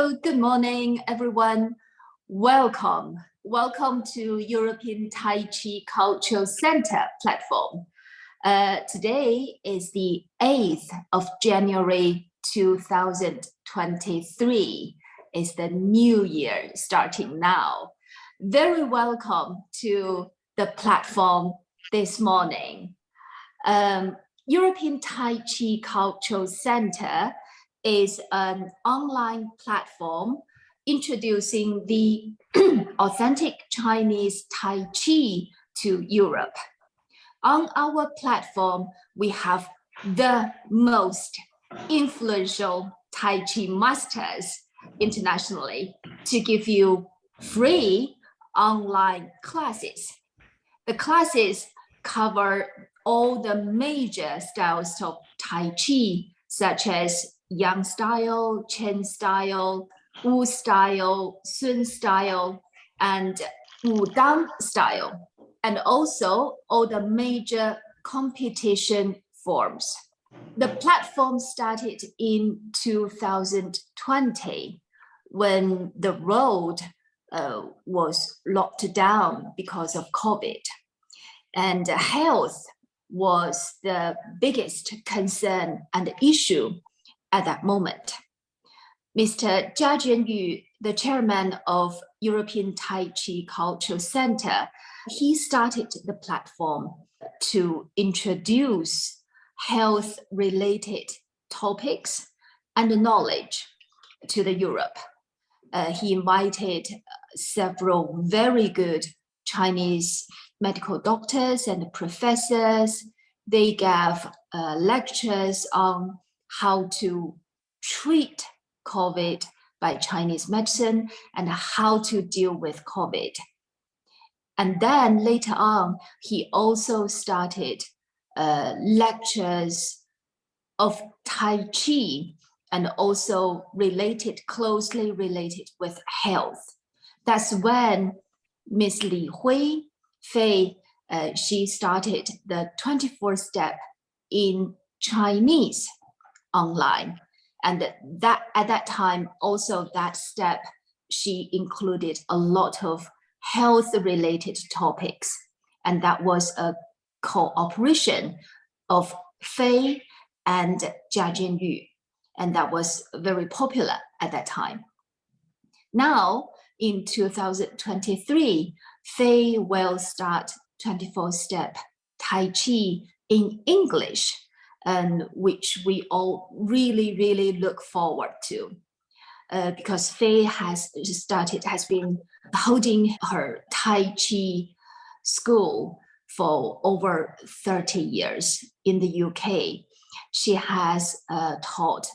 Hello, good morning, everyone. Welcome to European Tai Chi Cultural Center platform. Today is the 8th of January 2023. It's the new year starting now. Very welcome to the platform this morning. European Tai Chi Cultural Center is an online platform introducing the authentic Chinese Tai Chi to Europe. On our platform, we have the most influential Tai Chi masters internationally to give you free online classes. The classes cover all the major styles of Tai Chi, such as Yang style, Chen style, Wu style, Sun style, and Wudang style, and also all the major competition forms. The platform started in 2020 when the road was locked down because of COVID, and health was the biggest concern and issue at that moment. Mr. Jia Jianyu, the chairman of European Tai Chi Cultural Center, he started the platform to introduce health-related topics and knowledge to the Europe. He invited several very good Chinese medical doctors and professors. They gave lectures on how to treat COVID by Chinese medicine and how to deal with COVID. And then later on, he also started lectures of Tai Chi and also closely related with health. That's when Miss Li Fei, she started the 24 step in Chinese online. And that at that time, also that step, she included a lot of health-related topics. And that was a cooperation of Fei and Jia Jianyu. And that was very popular at that time. Now, in 2023, Fei will start 24-step Tai Chi in English, and which we all really look forward to, because Fei has been holding her Tai Chi school for over 30 years in the UK. She has taught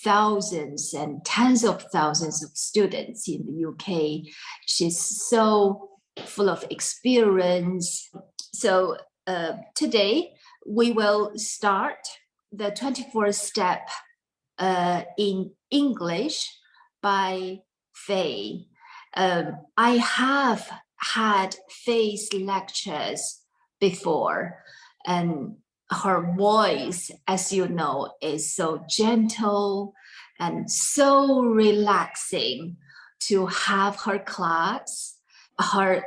thousands and tens of thousands of students in the UK. She's so full of experience. So today, we will start the 24-step in English by Fei. I have had Fei's lectures before, and her voice, as you know, is so gentle and so relaxing to have her class, her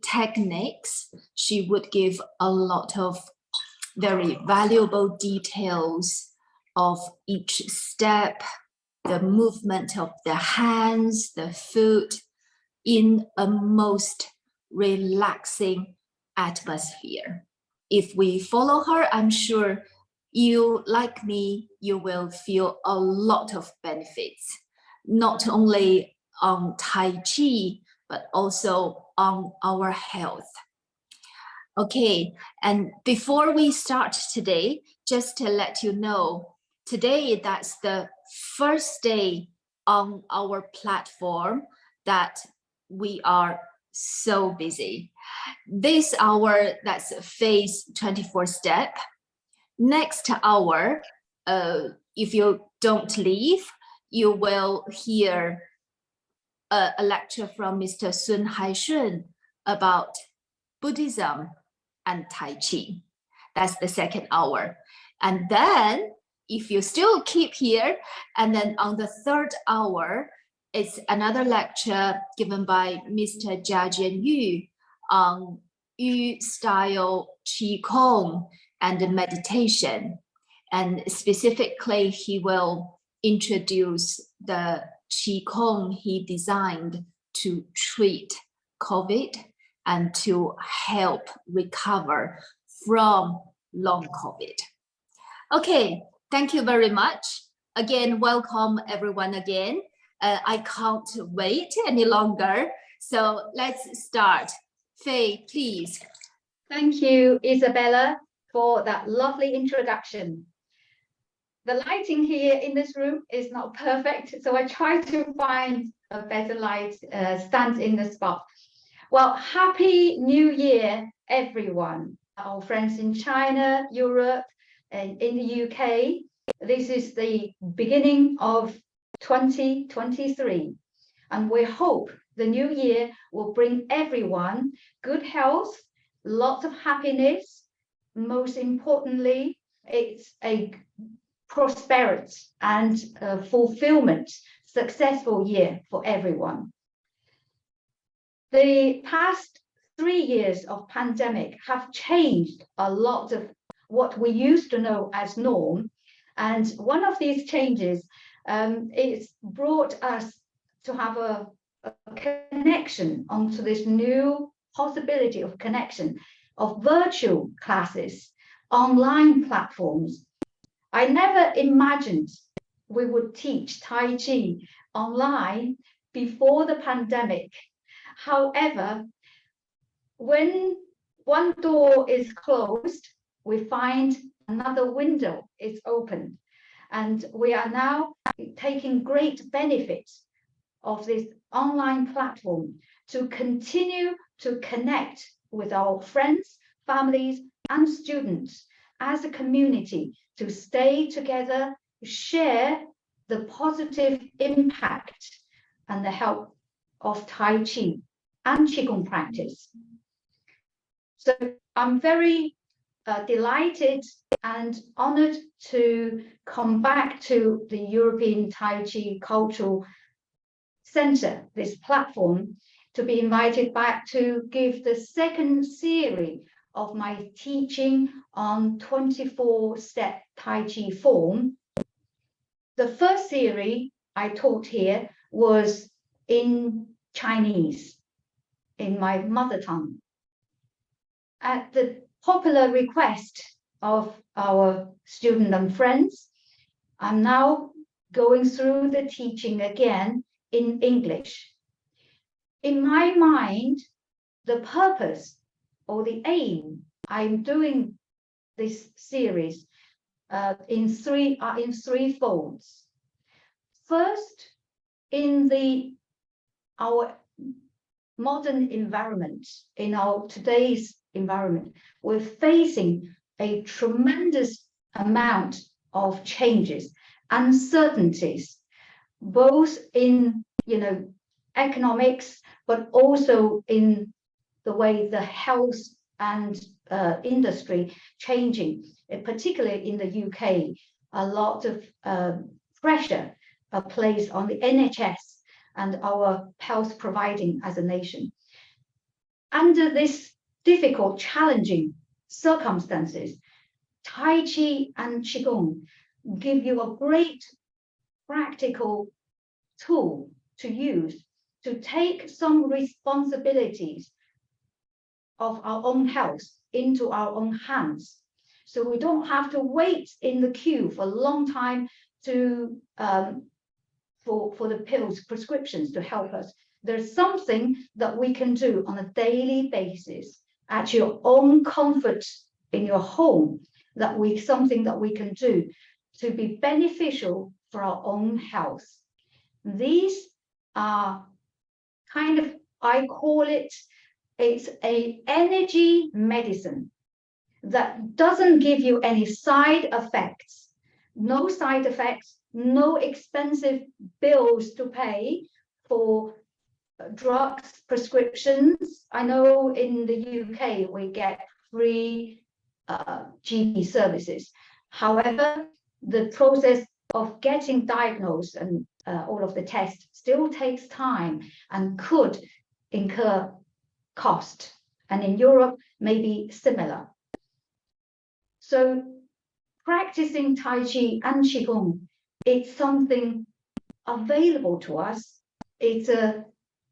techniques. She would give a lot of very valuable details of each step, the movement of the hands, the foot, in a most relaxing atmosphere. If we follow her, I'm sure you, like me, you will feel a lot of benefits, not only on Tai Chi, but also on our health. Okay, and before we start today, just to let you know, today that's the first day on our platform that we are so busy. This hour, that's Fei's 24 step. Next hour, if you don't leave, you will hear a lecture from Mr. Sun Haishun about Buddhism and Tai Chi. That's the second hour. And then if you still keep here, and then on the third hour, it's another lecture given by Mr. Jiajian Yu on Yu style Qigong and meditation. And specifically, he will introduce the Qigong he designed to treat COVID and to help recover from long COVID. Okay, thank you very much. Again, welcome everyone again. I can't wait any longer. So let's start. Faye, please. Thank you, Isabella, for that lovely introduction. The lighting here in this room is not perfect, so I try to find a better light stand in the spot. Well, Happy New Year, everyone. Our friends in China, Europe, and in the UK. This is the beginning of 2023, and we hope the new year will bring everyone good health, lots of happiness. Most importantly, it's a prosperous and fulfillment, successful year for everyone. The past 3 years of pandemic have changed a lot of what we used to know as norm. And one of these changes it's brought us to have a connection onto this new possibility of connection of virtual classes, online platforms. I never imagined we would teach Tai Chi online before the pandemic. However, when one door is closed, we find another window is open. And we are now taking great benefit of this online platform to continue to connect with our friends, families, and students as a community to stay together, share the positive impact and the help of Tai Chi and Qigong practice. So I'm very delighted and honored to come back to the European Tai Chi Cultural Center, this platform, to be invited back to give the second series of my teaching on 24-step Tai Chi form. The first series I taught here was in Chinese, in my mother tongue. At the popular request of our students and friends, I'm now going through the teaching again in English. In my mind, the purpose or the aim I'm doing this series in three folds. First, in our modern environment, in our today's environment, we're facing a tremendous amount of changes, uncertainties, both in economics, but also in the way the health and industry changing, particularly in the UK. A lot of pressure placed on the NHS and our health providing as a nation. Under this difficult, challenging circumstances, Tai Chi and Qigong give you a great practical tool to use to take some responsibilities of our own health into our own hands. So we don't have to wait in the queue for a long time to for the pills, prescriptions to help us. There's something that we can do on a daily basis at your own comfort in your home, something that we can do to be beneficial for our own health. These are kind of, I call it's an energy medicine that doesn't give you any side effects, no side effects, no expensive bills to pay for drugs, prescriptions. I know in the UK we get free GP services. However, the process of getting diagnosed and all of the tests still takes time and could incur cost. And in Europe, maybe similar. So practicing Tai Chi and Qigong, it's something available to us. It's a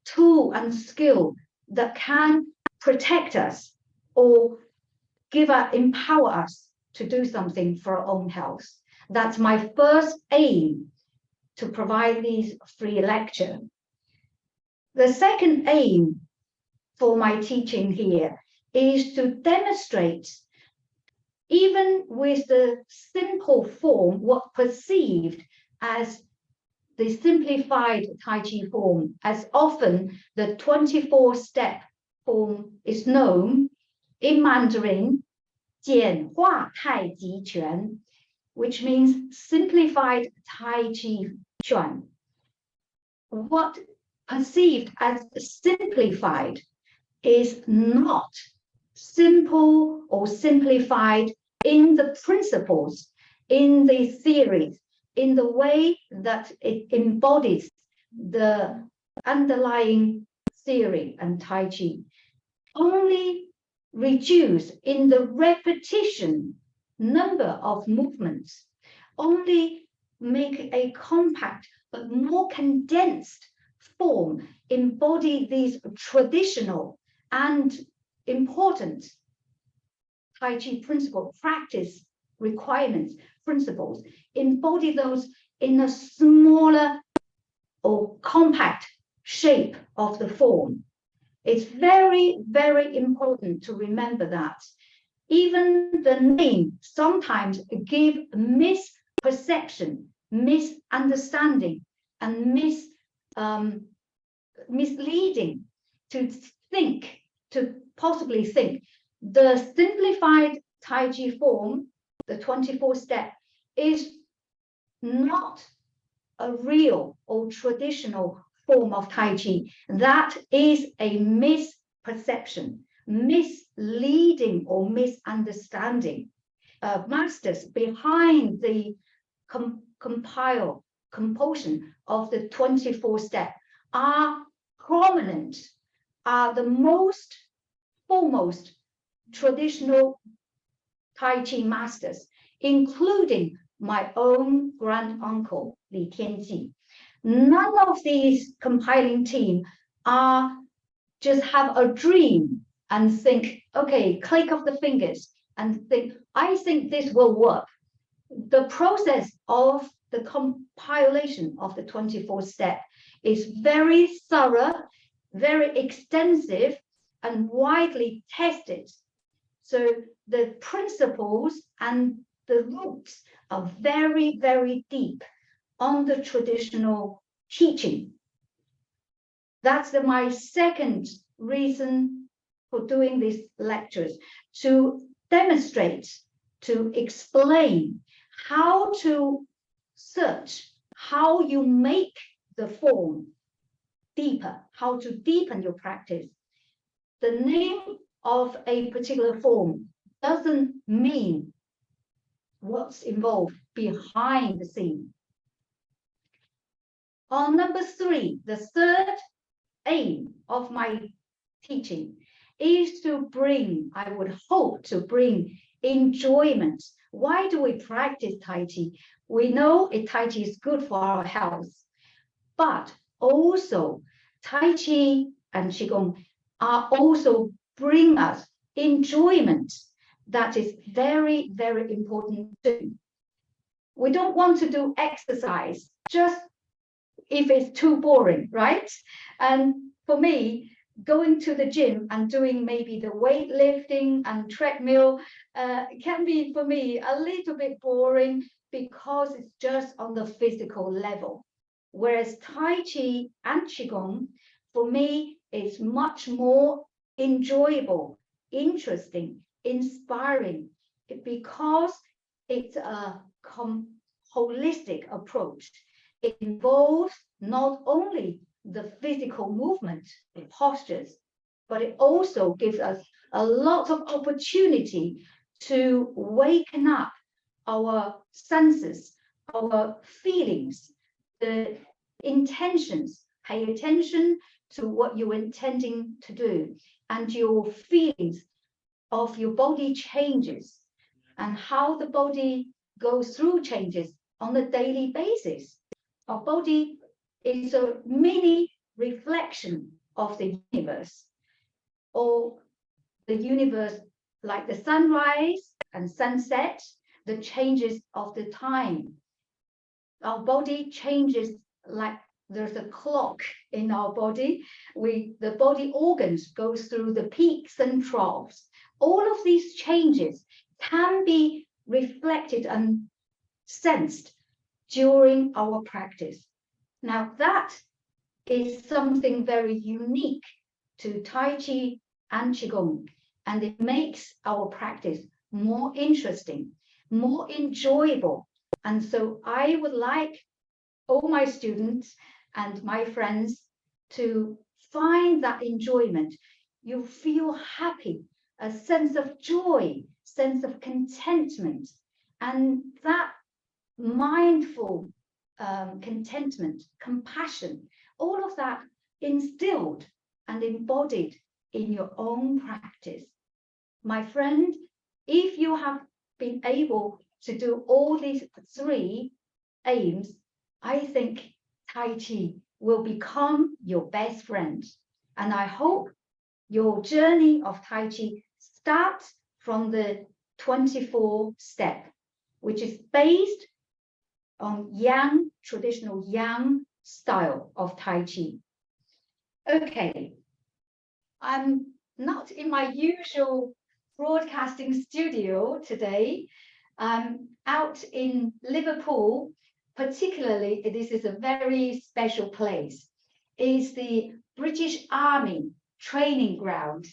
tool and skill that can protect us or empower us to do something for our own health. That's my first aim, to provide these free lecture. The second aim for my teaching here is to demonstrate, even with the simple form, what perceived as the simplified Tai Chi form, as often the 24-step form is known in Mandarin, 简化太极拳, which means simplified Tai Chi Chuan. What perceived as simplified is not simple or simplified in the principles, in the theories, in the way that it embodies the underlying theory and Tai Chi. Only reduce in the repetition number of movements, only make a compact but more condensed form, embody these traditional and important Tai Chi principle practice requirements, principles, embody those in a smaller or compact shape of the form. It's very, very important to remember that. Even the name sometimes give misperception, misunderstanding, and misleading to think, to possibly think the simplified Tai Chi form, the 24-step, is not a real or traditional form of Tai Chi. That is a misperception, misleading or misunderstanding. Masters behind the compulsion of the 24-step are prominent, are the most foremost traditional Tai Chi masters, including my own grand uncle, Li Tianji. None of these compiling team are just have a dream and think, okay, click of the fingers and think, I think this will work. The process of the compilation of the 24-step is very thorough, very extensive, and widely tested. So the principles and the roots are very, very deep on the traditional teaching. That's my second reason for doing these lectures, to demonstrate, to explain how to search, how you make the form deeper, how to deepen your practice. The name of a particular form doesn't mean what's involved behind the scene. On number 3, the third aim of my teaching is to bring, I would hope to bring enjoyment. Why do we practice Tai Chi? We know Tai Chi is good for our health, but also Tai Chi and Qigong are also bring us enjoyment. That is very, very important too. We don't want to do exercise just if it's too boring, right? And for me, going to the gym and doing maybe the weightlifting and treadmill can be for me a little bit boring because it's just on the physical level. Whereas Tai Chi and Qigong, for me, is much more enjoyable, interesting, inspiring, because it's a holistic approach. It involves not only the physical movement, the postures, but it also gives us a lot of opportunity to waken up our senses, our feelings, the intentions. Pay attention to what you're intending to do, and your feelings of your body changes and how the body goes through changes on a daily basis. Our body is a mini reflection of the universe, or the universe like the sunrise and sunset, the changes of the time. Our body changes like there's a clock in our body. The body organs goes through the peaks and troughs. All of these changes can be reflected and sensed during our practice. Now that is something very unique to Tai Chi and Qigong, and it makes our practice more interesting, more enjoyable. And so I would like all my students and my friends to find that enjoyment. You feel happy, a sense of joy, sense of contentment, and that mindful contentment, compassion, all of that instilled and embodied in your own practice. My friend, if you have been able to do all these three aims, I think Tai Chi will become your best friend. And I hope your journey of Tai Chi starts from the 24 step, which is based on Yang, traditional Yang style of Tai Chi. Okay, I'm not in my usual broadcasting studio today. I'm out in Liverpool. Particularly, this is a very special place. It's the British Army training ground.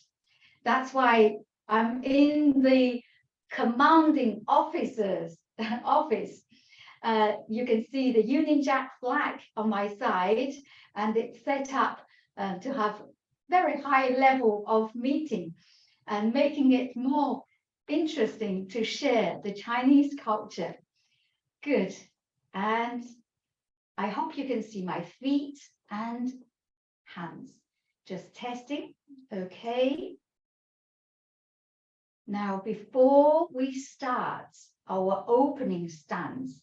That's why I'm in the commanding officer's office. You can see the Union Jack flag on my side, and it's set up to have very high level of meeting and making it more interesting to share the Chinese culture. Good. And I hope you can see my feet and hands. Just testing. Okay. Now, before we start our opening stance,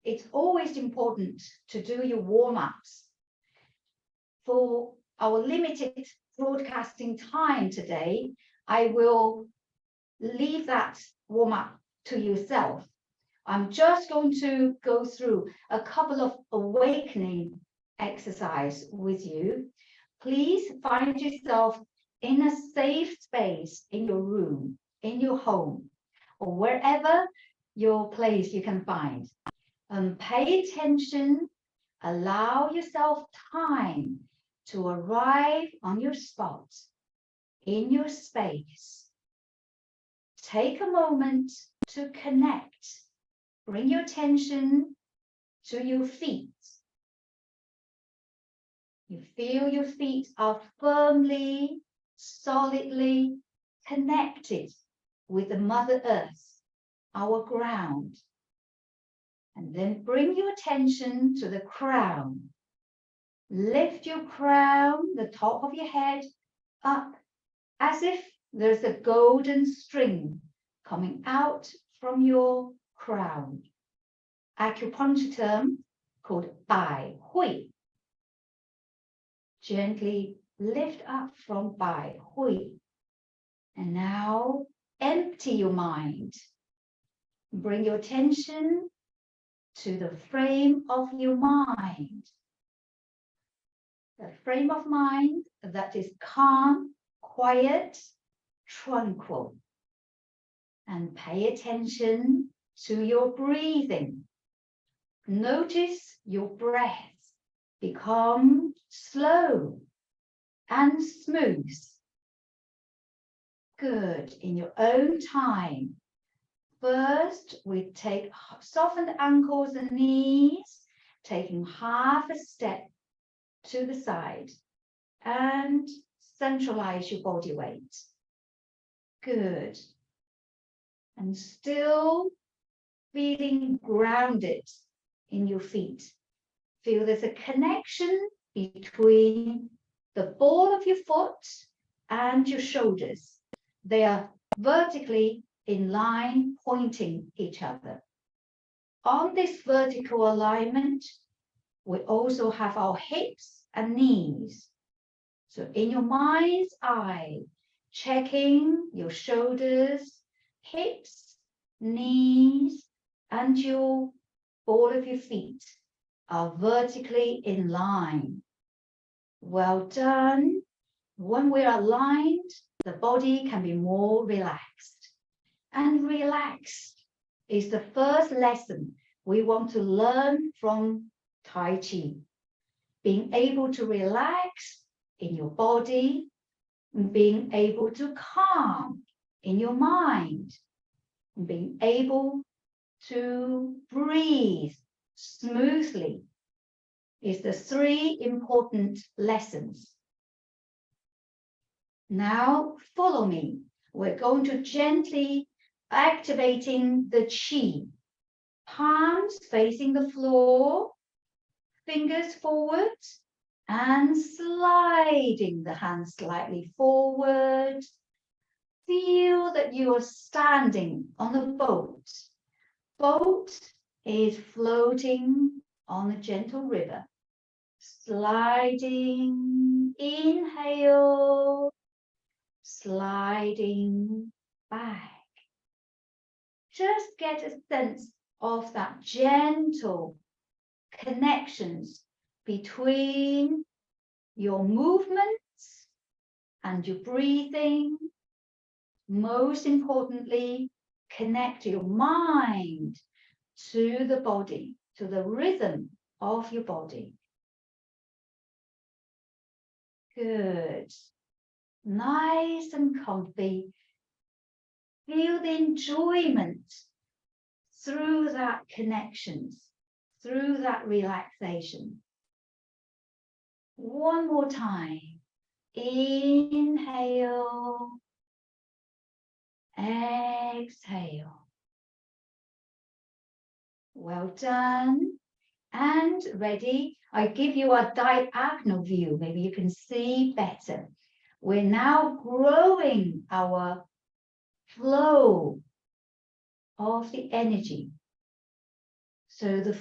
it's always important to do your warm-ups. For our limited broadcasting time today, I will leave that warm-up to yourself. I'm just going to go through a couple of awakening exercises with you. Please find yourself in a safe space in your room, in your home, or wherever your place you can find. Pay attention, allow yourself time to arrive on your spot, in your space. Take a moment to connect. Bring your attention to your feet. You feel your feet are firmly, solidly connected with the Mother Earth, our ground. And then bring your attention to the crown. Lift your crown, the top of your head, up as if there's a golden string coming out from your crown. Acupuncture term called Bai Hui. Gently lift up from Bai Hui. And now empty your mind. Bring your attention to the frame of your mind. The frame of mind that is calm, quiet, tranquil. And pay attention to your breathing. Notice your breath become slow and smooth. Good. In your own time. First, we take softened ankles and knees, taking half a step to the side and centralize your body weight. Good. And still feeling grounded in your feet. feel there's a connection between the ball of your foot and your shoulders. They are vertically in line, pointing each other. On this vertical alignment, we also have our hips and knees. So in your mind's eye, checking your shoulders, hips, knees, and your ball of your feet are vertically in line. Well done. When we're aligned, the body can be more relaxed. And relaxed is the first lesson we want to learn from Tai Chi. Being able to relax in your body, being able to calm in your mind, being able to breathe smoothly is the 3 important lessons. Now follow me. We're going to gently activating the Qi. Palms facing the floor, fingers forward, and sliding the hands slightly forward. Feel that you are standing on a boat. Boat is floating on a gentle river. Sliding, inhale, sliding back. Just get a sense of that gentle connections between your movements and your breathing. Most importantly, connect your mind to the body, to the rhythm of your body. Good. Nice and comfy. Feel the enjoyment through that connections, through that relaxation. One more time. Inhale. Exhale. Well done. And ready. I give you a diagonal view. Maybe you can see better. We're now growing our flow of the energy. So the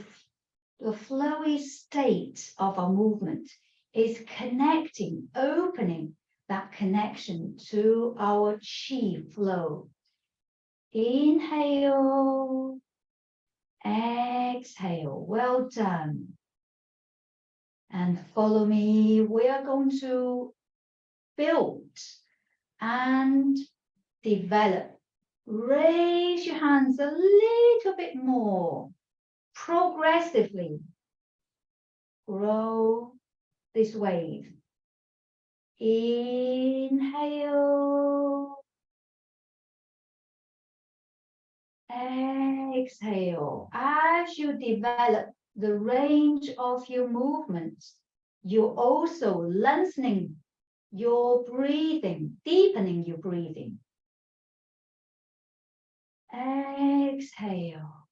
flowy state of our movement is connecting, opening that connection to our Qi flow. Inhale, exhale. Well done. And follow me. We are going to build and develop. Raise your hands a little bit more. Progressively grow this wave. Inhale. Exhale. As you develop the range of your movements, you're also lengthening your breathing, deepening your breathing. Exhale.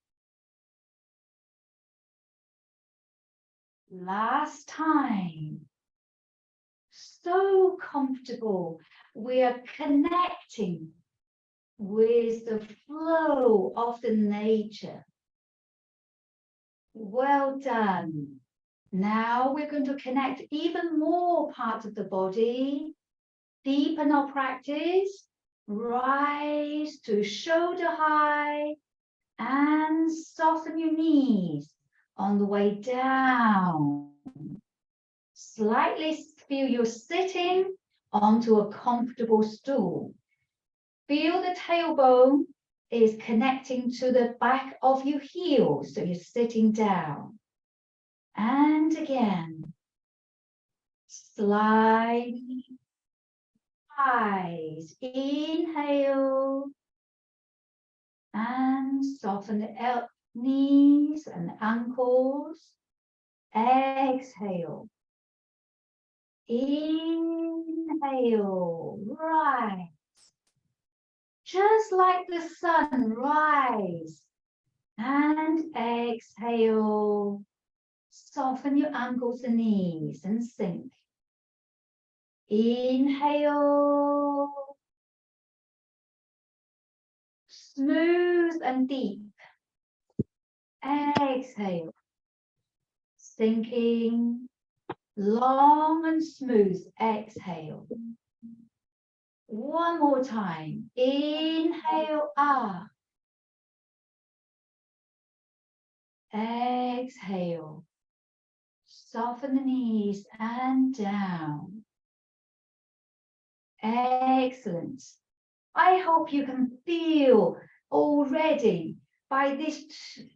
Last time. So comfortable. We are connecting with the flow of the nature. Well done. Now we're going to connect even more parts of the body. Deepen our practice. Rise to shoulder high and soften your knees on the way down. Slightly feel you're sitting onto a comfortable stool. Feel the tailbone is connecting to the back of your heels, so you're sitting down. And again, slide, rise, inhale, and soften the knees and ankles. Exhale. Inhale, rise. Just like the sun, rise. And exhale, Soften your ankles and knees and sink. Inhale. Smooth and deep. Exhale. Sinking. Long and smooth. Exhale. One more time. Inhale up. Exhale. Soften the knees and down. Excellent. I hope you can feel already by these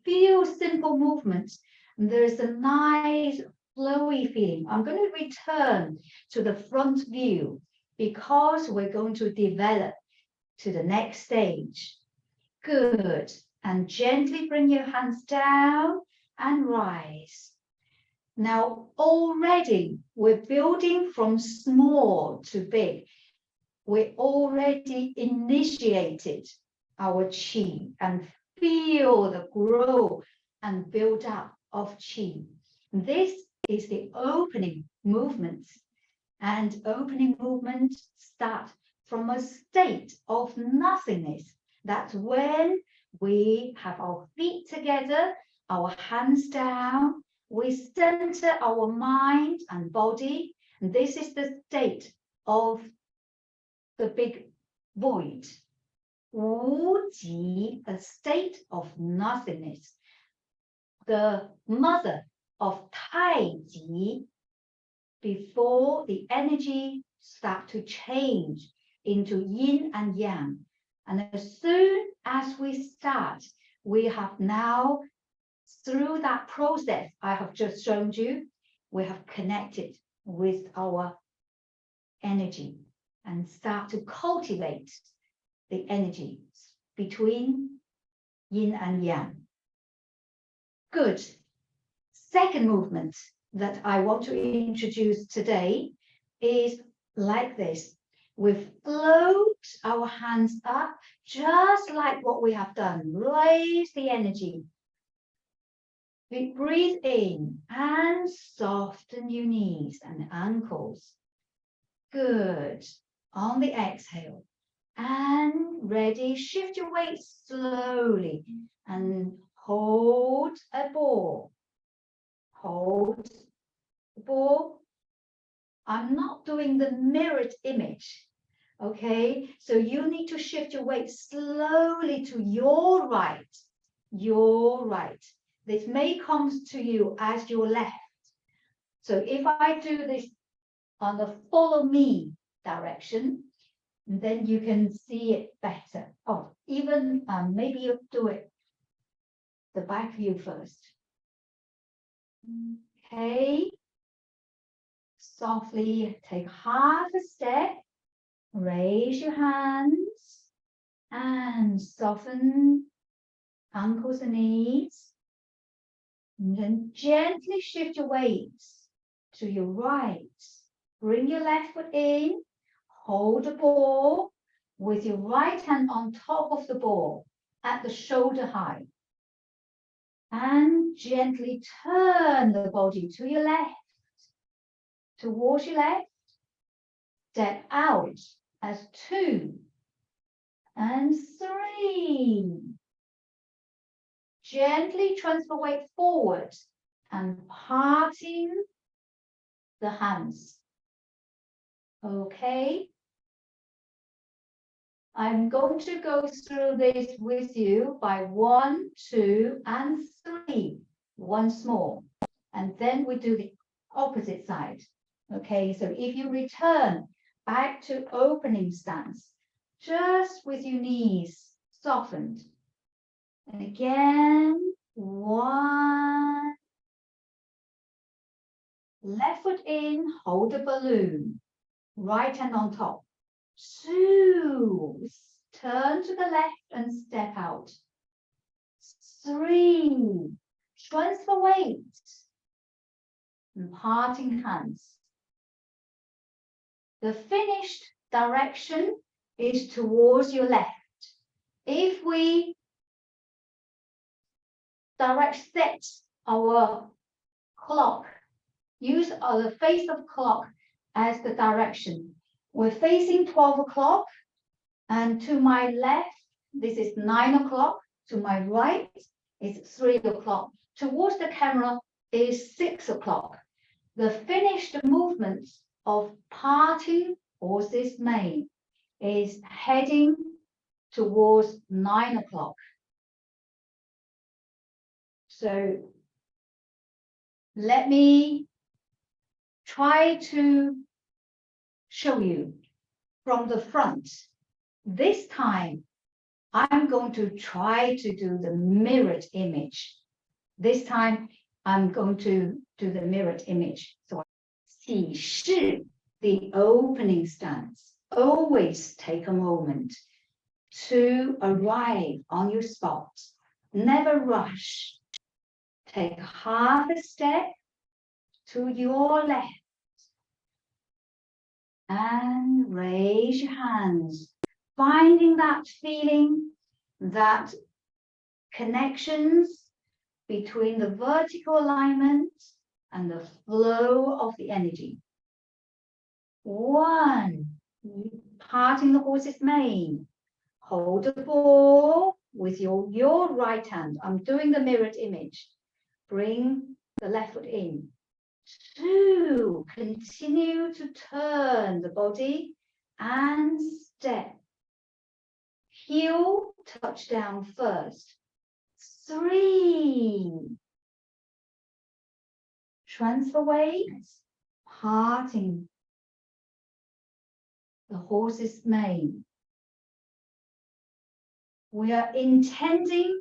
few simple movements, there's a nice flowy feeling. I'm going to return to the front view because we're going to develop to the next stage. Good. And gently bring your hands down and rise. Now, already we're building from small to big. We already initiated our qi and feel the growth and build up of qi. This is the opening movement. And opening movements start from a state of nothingness. That's when we have our feet together, our hands down. We center our mind and body. And this is the state of the big void. Wu Ji, a state of nothingness. The mother of Taiji, before the energy start to change into yin and yang. And as soon as we start, we have now, through that process I have just shown you, we have connected with our energy and start to cultivate the energy between yin and yang. Good. Second movement that I want to introduce today is like this. We float our hands up just like what we have done. Raise the energy. We breathe in and soften your knees and ankles. Good. On the exhale. And ready, shift your weight slowly and hold a ball. Hold the ball. I'm not doing the mirrored image, okay? So you need to shift your weight slowly to your right. Your right. This may come to you as your left. So if I do this on the follow me direction, then you can see it better. Oh, even maybe you do it the back view first. Okay. Softly take half a step. Raise your hands and soften ankles and knees. And then gently shift your weight to your right. Bring your left foot in. Hold the ball with your right hand on top of the ball at the shoulder height. And gently turn the body to your left. Towards your left. Step out as 2 and 3. Gently transfer weight forward and parting the hands. Okay. I'm going to go through this with you by 1, 2, and 3 once more. And then we do the opposite side. Okay, so if you return back to opening stance, just with your knees softened. And again, 1. Left foot in, hold the balloon. Right hand on top. 2. Turn to the left and step out. 3. Transfer weight. And parting hands. The finished direction is towards your left. If we set our clock. Use the face of clock as the direction. We're facing 12 o'clock, and to my left, this is 9 o'clock. To my right is 3 o'clock. Towards the camera is 6 o'clock. The finished movement of parting horse's mane is heading towards 9 o'clock. So let me try to show you from the front. This time, I'm going to try to do the mirrored image. This time, I'm going to do the mirrored image. So, 起势, the opening stance. Always take a moment to arrive on your spot. Never rush. Take half a step to your left and raise your hands, finding that feeling, that connections between the vertical alignment and the flow of the energy. 1, parting the horse's mane. Hold the ball with your right hand. I'm doing the mirrored image. Bring the left foot in. 2, continue to turn the body and step. Heel, touch down first. 3, transfer weight, parting the horse's mane. We are intending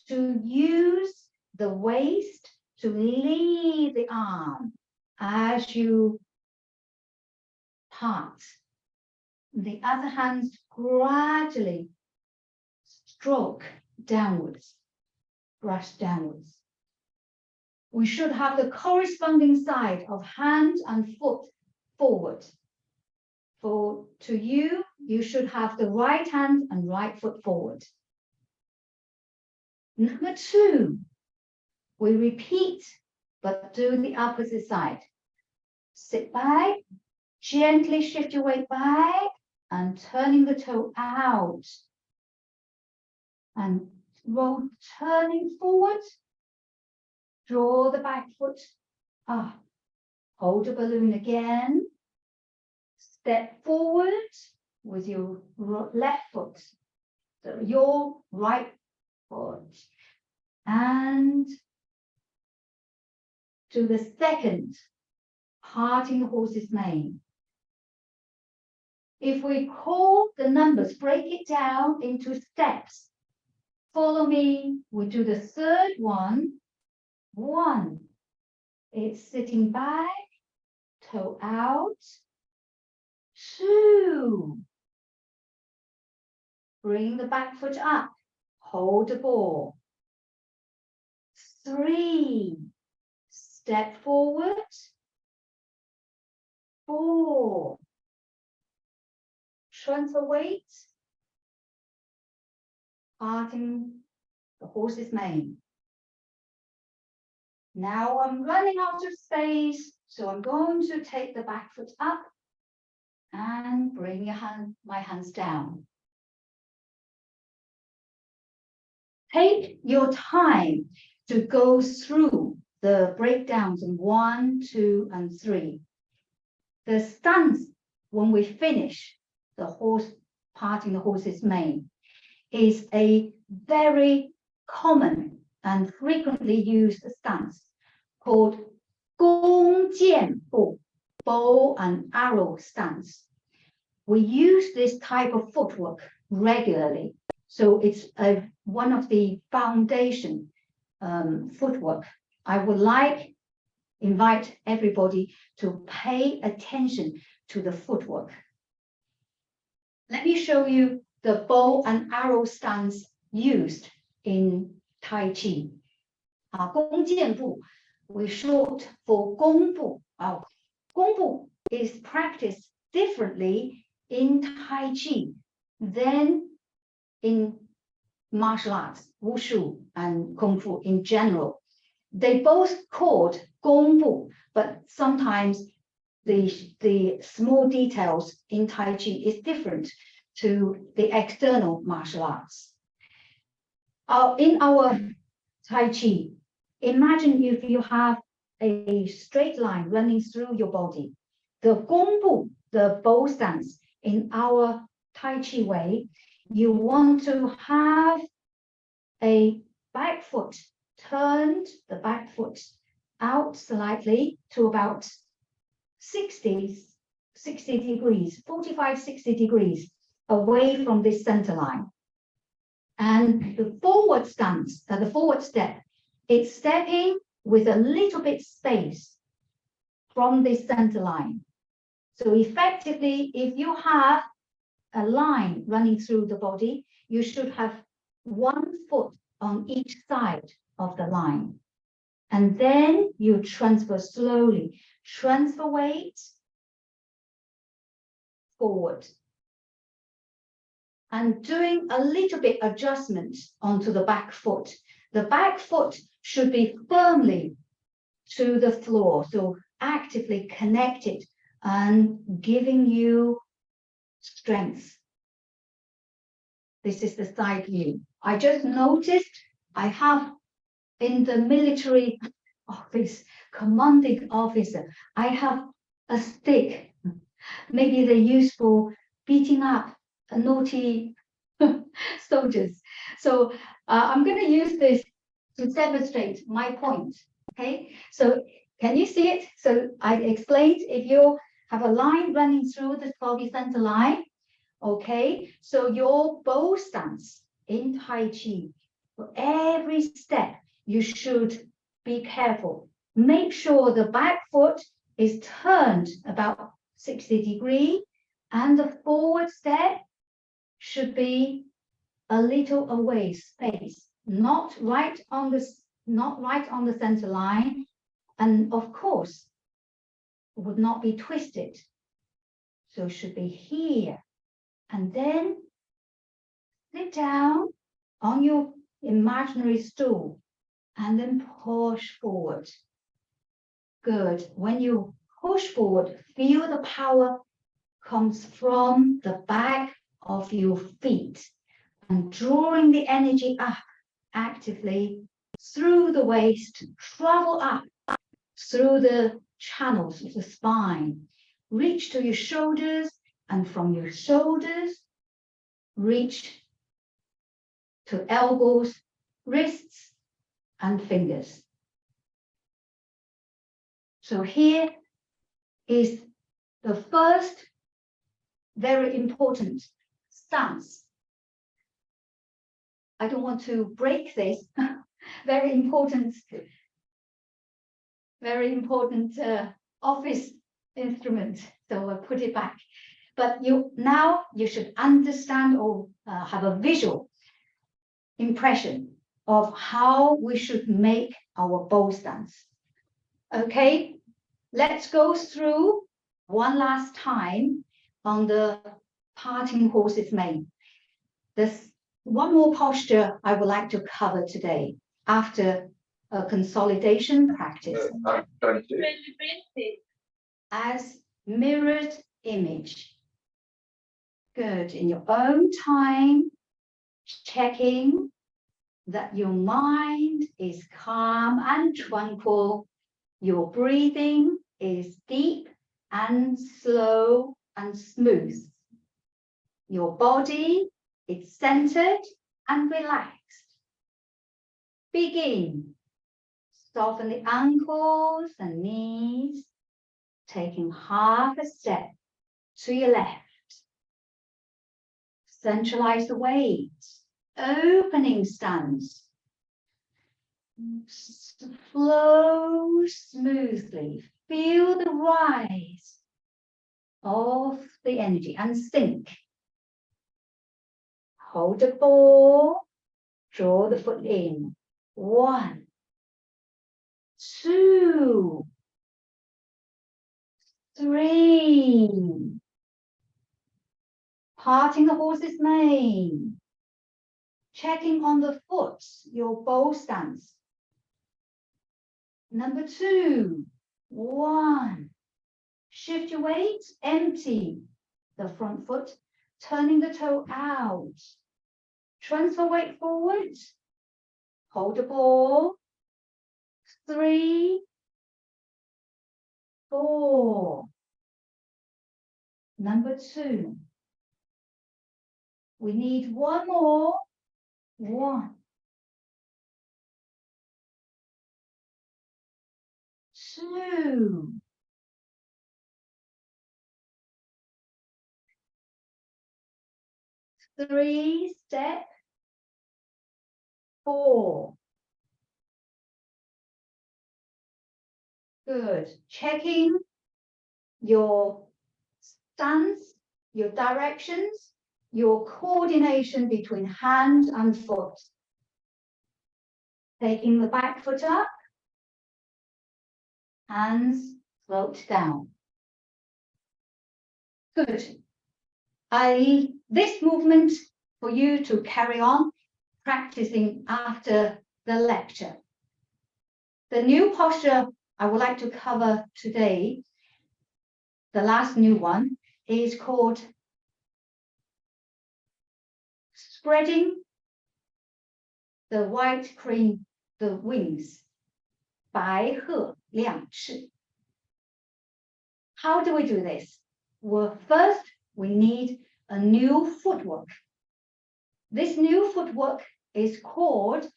to use the waist to lead the arm as you part. The other hand gradually stroke downwards, brush downwards. We should have the corresponding side of hand and foot forward. To you, you should have the right hand and right foot forward. Number 2, we repeat, but do the opposite side. Sit back, gently shift your weight back, and turning the toe out. And roll, turning forward, draw the back foot up. Hold the balloon again. Step forward with your left foot, so your right foot, and to the second, parting the horse's mane. If we call the numbers, break it down into steps. Follow me. We do the third one. 1, it's sitting back, toe out. 2, bring the back foot up, hold the ball. 3, step forward. 4, transfer weight, parting the horse's mane. Now I'm running out of space, so I'm going to take the back foot up and bring my hands down. Take your time to go through the breakdowns in 1, 2, and 3. The stance when we finish the horse parting the horse's mane is a very common and frequently used stance called 弓箭步, bow and arrow stance. We use this type of footwork regularly, so it's one of the foundation footwork. I would invite everybody to pay attention to the footwork. Let me show you the bow and arrow stance used in Tai Chi. 弓箭步, we short for 弓步. 弓步 is practiced differently in Tai Chi than in martial arts, wushu and kung fu in general. they both called 弓步, but sometimes the small details in Tai Chi is different to the external martial arts. In our Tai Chi, imagine if you have a straight line running through your body. The gongbu, the bow stance, in our Tai Chi way, you want to have a back foot turned, the back foot out slightly to about 60 degrees, 45, 60 degrees away from this center line. And the forward stance, the forward step, it's stepping with a little bit space from this center line. So effectively, if you have a line running through the body, you should have one foot on each side of the line. And then you transfer slowly, transfer weight forward. And doing a little bit adjustment onto the back foot. The back foot should be firmly to the floor, so actively connected and giving you strength. This is the side view. I just noticed I have in the military office, commanding officer, I have a stick. Maybe they're used for beating up naughty soldiers. So I'm going to use this to demonstrate my point. Okay, so can you see it? So I explained if you have a line running through the body center line. Okay, so your bow stance in Tai Chi, for every step, you should be careful. Make sure the back foot is turned about 60 degrees and the forward step should be a little away space, not right on the center line, and of course would not be twisted. So it should be here. And then sit down on your imaginary stool and then push forward. Good. When you push forward, feel the power comes from the back of your feet and drawing the energy up actively through the waist, travel up through the channels of the spine, reach to your shoulders, and from your shoulders, reach to elbows, wrists, and fingers. So here is the first very important stance. I don't want to break this. Very important office instrument. So I'll put it back. But now you should understand or have a visual impression of how we should make our bow stance. Okay, let's go through one last time on the parting horse's mane. There's one more posture I would like to cover today after a consolidation practice. As mirrored image. Good. In your own time, checking that your mind is calm and tranquil. Your breathing is deep and slow and smooth. Your body is centered and relaxed. Begin. Soften the ankles and knees, taking half a step to your left. Centralize the weight, opening stance. Flow smoothly. Feel the rise of the energy and sink. Hold the ball, draw the foot in. 1, 2, 3. Parting the horse's mane. Checking on the foot, your bow stance. Number 2, 1. Shift your weight, empty the front foot, turning the toe out. Transfer weight forward. Hold the ball. 3, 4. Number 2. We need one more. 1, 2. 3, step. 4. Good. Checking your stance, your directions, your coordination between hand and foot. Taking the back foot up, hands float down. Good. I leave this movement for you to carry on practicing after the lecture. The new posture I would like to cover today, the last new one, is called spreading the white crane, the wings. 白鹤亮翅. How do we do this? Well, first, we need a new footwork. This new footwork is called,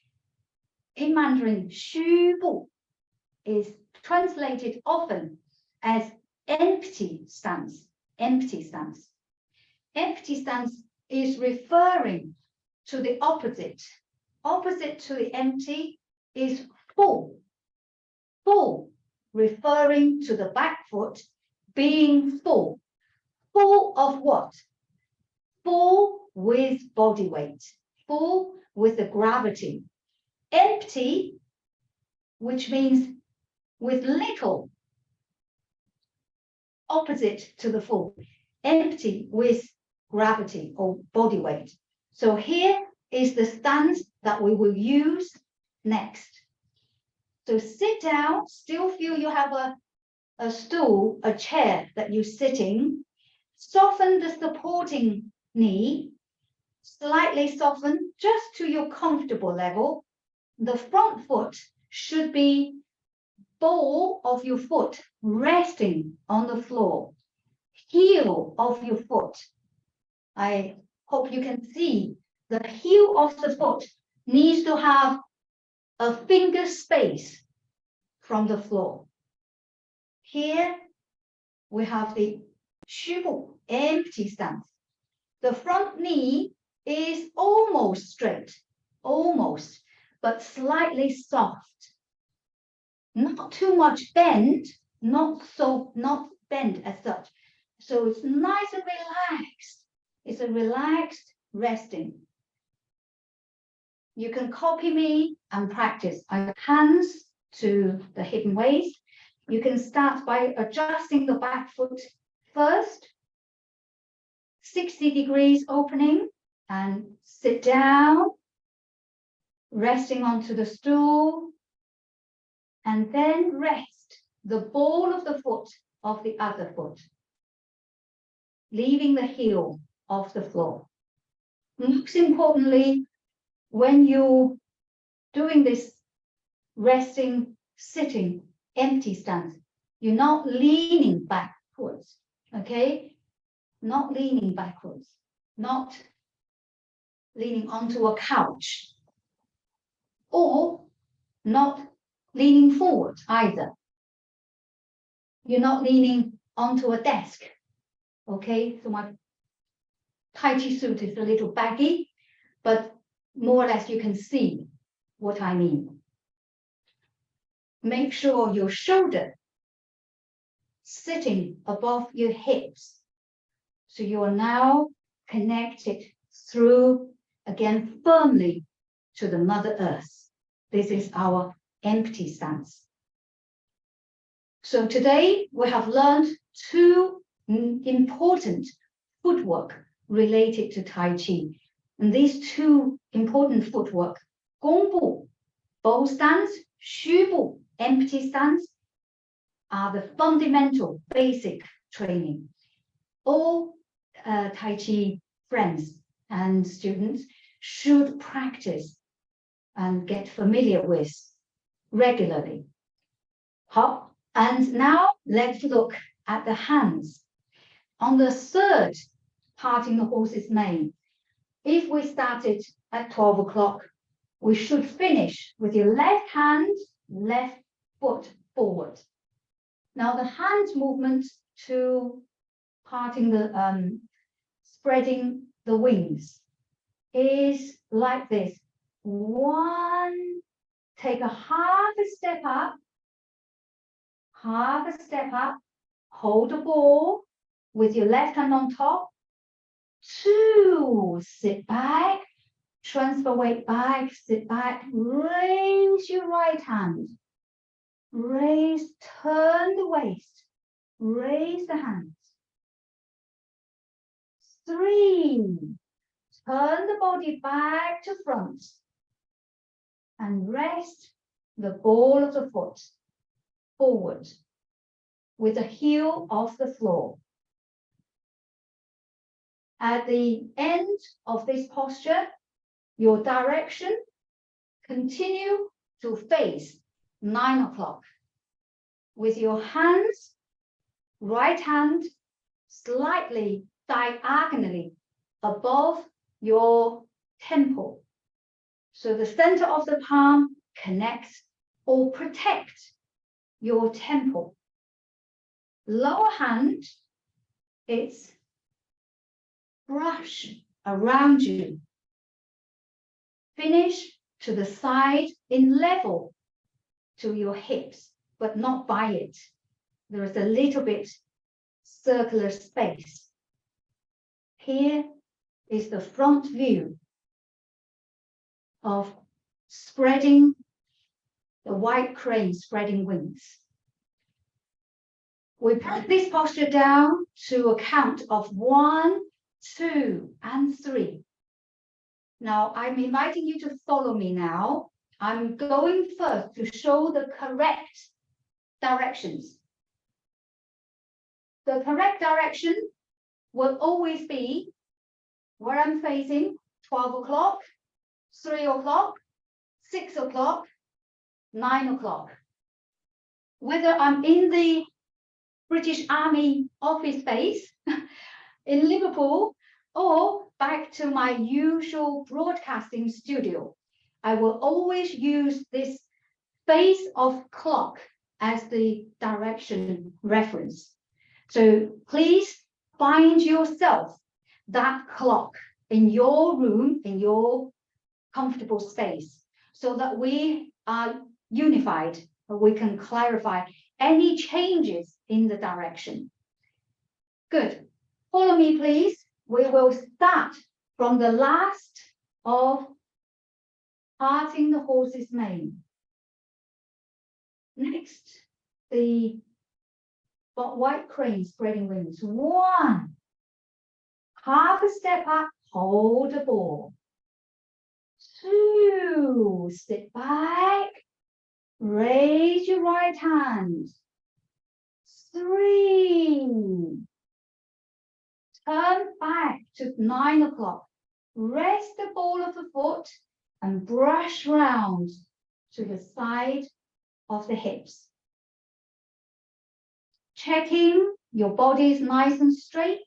in Mandarin, 虚步, is translated often as empty stance. Empty stance. Empty stance is referring to the opposite. Opposite to the empty is full. Full, referring to the back foot being full. Full of what? Full with body weight. Full with the gravity. Empty, which means with little. Opposite to the full. Empty with gravity or body weight. So here is the stance that we will use next. So sit down, still feel you have a stool, a chair that you're sitting. Soften the supporting knee, slightly soften just to your comfortable level. The front foot should be ball of your foot resting on the floor. Heel of your foot. I hope you can see the heel of the foot needs to have a finger space from the floor. Here we have the 虚步, empty stance. The front knee is almost straight, almost, but slightly soft. Not too much bend, not bent as such. So it's nice and relaxed. It's a relaxed resting. You can copy me and practice. Hands to the hidden waist. You can start by adjusting the back foot first. 60 degrees opening and sit down, resting onto the stool, and then rest the ball of the foot of the other foot, leaving the heel off the floor. Most importantly, when you're doing this resting, sitting, empty stance, you're not leaning backwards, okay? Not leaning backwards, not leaning onto a couch, or not leaning forward either. You're not leaning onto a desk, okay? So my Tai Chi suit is a little baggy, but more or less you can see what I mean. Make sure your shoulder sitting above your hips. So you are now connected through, again, firmly to the Mother Earth. This is our empty stance. So today we have learned two important footwork related to Tai Chi. And these two important footwork, 弓步, bow stance, 虚步, empty stance are the fundamental basic training. All Tai Chi friends and students should practice and get familiar with regularly. And now let's look at the hands. On the third parting the horse's mane, if we started at 12 o'clock, we should finish with your left hand, left foot forward. Now the hand movement to parting the, spreading the wings is like this. One, take a half a step up, hold the ball with your left hand on top. Two, sit back, transfer weight back, sit back, raise your right hand, raise, turn the waist, raise the hands. Three, turn the body back to front and rest the ball of the foot forward with the heel off the floor. At the end of this posture, your direction continue to face 9 o'clock with your hands, right hand slightly diagonally above your temple. So the center of the palm connects or protects your temple. Lower hand, it's brush around you. Finish to the side in level to your hips, but not by it. There is a little bit circular space. Here is the front view of spreading the white crane, spreading wings. We put this posture down to a count of 1, 2, and 3. Now, I'm inviting you to follow me now. I'm going first to show the correct directions. The correct direction will always be where I'm facing, 12 o'clock, 3 o'clock, 6 o'clock, 9 o'clock. Whether I'm in the British Army office space in Liverpool or back to my usual broadcasting studio, I will always use this face of clock as the direction reference. So please find yourself that clock in your room, in your comfortable space, so that we are unified, we can clarify any changes in the direction. Good. Follow me, please. We will start from the last of parting the horse's mane. Next, the white crane spreading wings. 1, half a step up, hold the ball. 2, sit back, raise your right hand. 3, turn back to 9 o'clock. Rest the ball of the foot and brush round to the side of the hips. Checking your body is nice and straight.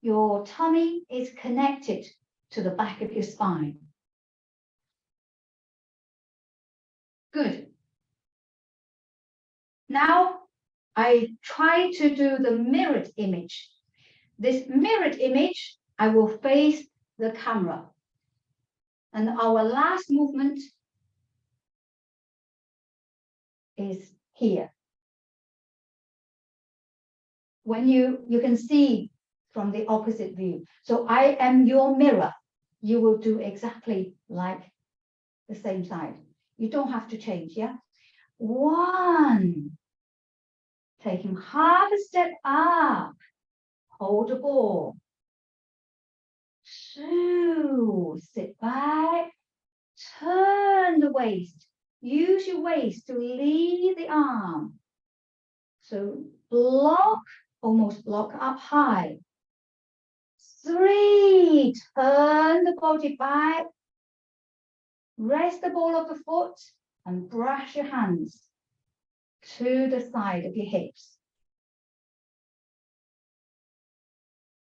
Your tummy is connected to the back of your spine. Good. Now I try to do the mirrored image. This mirrored image, I will face the camera. And our last movement is here. When you can see from the opposite view. So I am your mirror. You will do exactly like the same side. You don't have to change, yeah? 1, taking half a step up, hold the ball. 2, sit back, turn the waist, use your waist to lead the arm. So block, almost block up high. 3, turn the body back. Rest the ball of the foot and brush your hands to the side of your hips.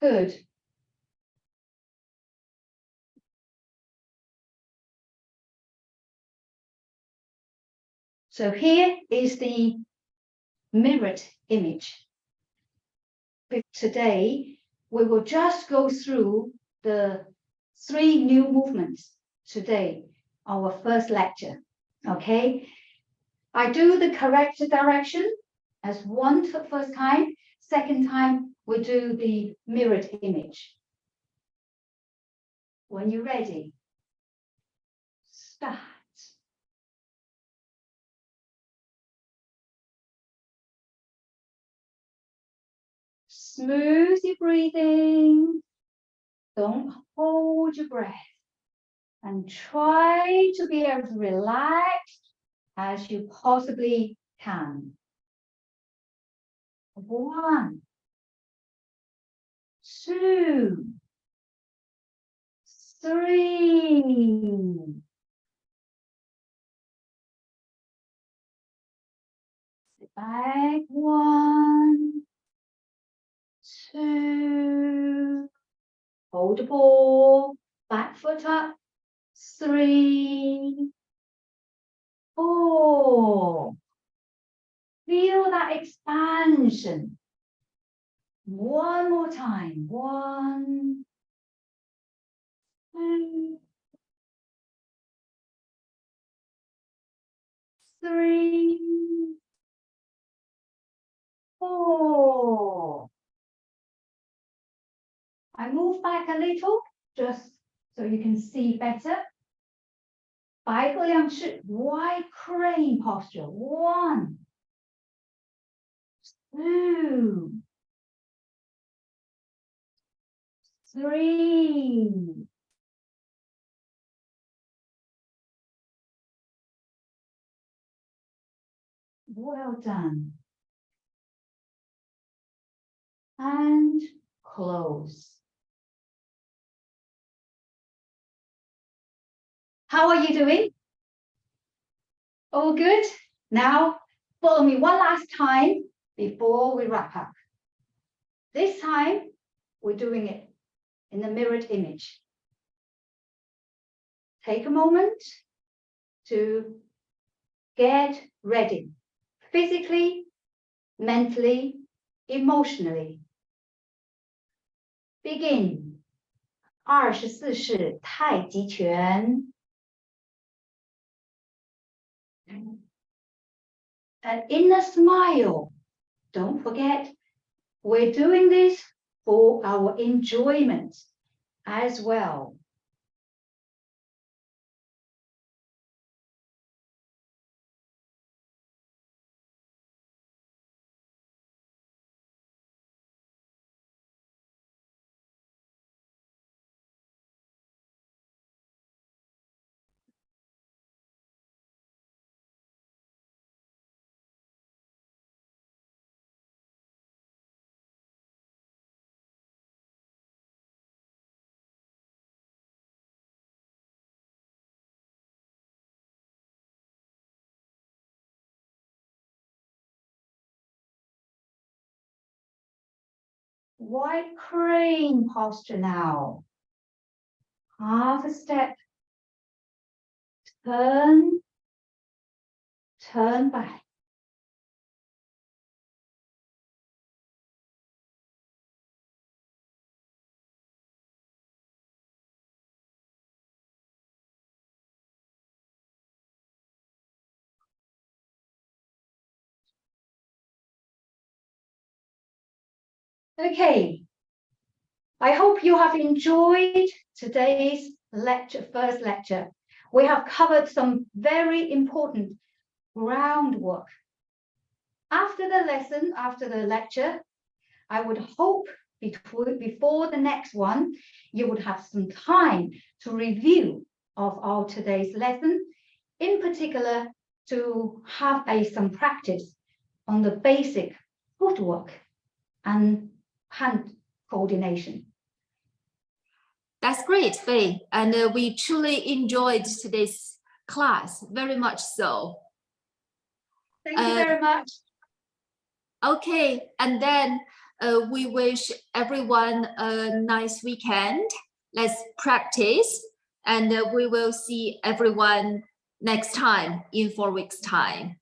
Good. So here is the mirrored image. Today, we will just go through the 3 new movements today, our first lecture, okay? I do the correct direction as 1 for the first time. Second time, we do the mirrored image. When you're ready, start. Smooth your breathing. Don't hold your breath. And try to be as relaxed as you possibly can. 1, 2, 3. Sit back. 1, 2. Hold the ball. Back foot up. 3, 4. Feel that expansion. 1 more time. 1, 2, 3, 4. I move back a little, just so you can see better. 白鹤亮翅 wide crane posture. 1, 2, 3. Well done. And close. How are you doing? All good? Now, follow me one last time before we wrap up. This time, we're doing it in the mirrored image. Take a moment to get ready, physically, mentally, emotionally. Begin. 24式太极拳. An inner smile. Don't forget, we're doing this for our enjoyment as well. Wide crane posture now. Half a step. Turn back. Okay, I hope you have enjoyed today's first lecture. We have covered some very important groundwork. After the lesson, after the lecture, I would hope before the next one, you would have some time to review of our today's lesson, in particular, to have some practice on the basic footwork and hand coordination. That's great, Fei. And we truly enjoyed today's class, very much so. Thank you very much. Okay, and then we wish everyone a nice weekend. Let's practice, and we will see everyone next time in 4 weeks' time.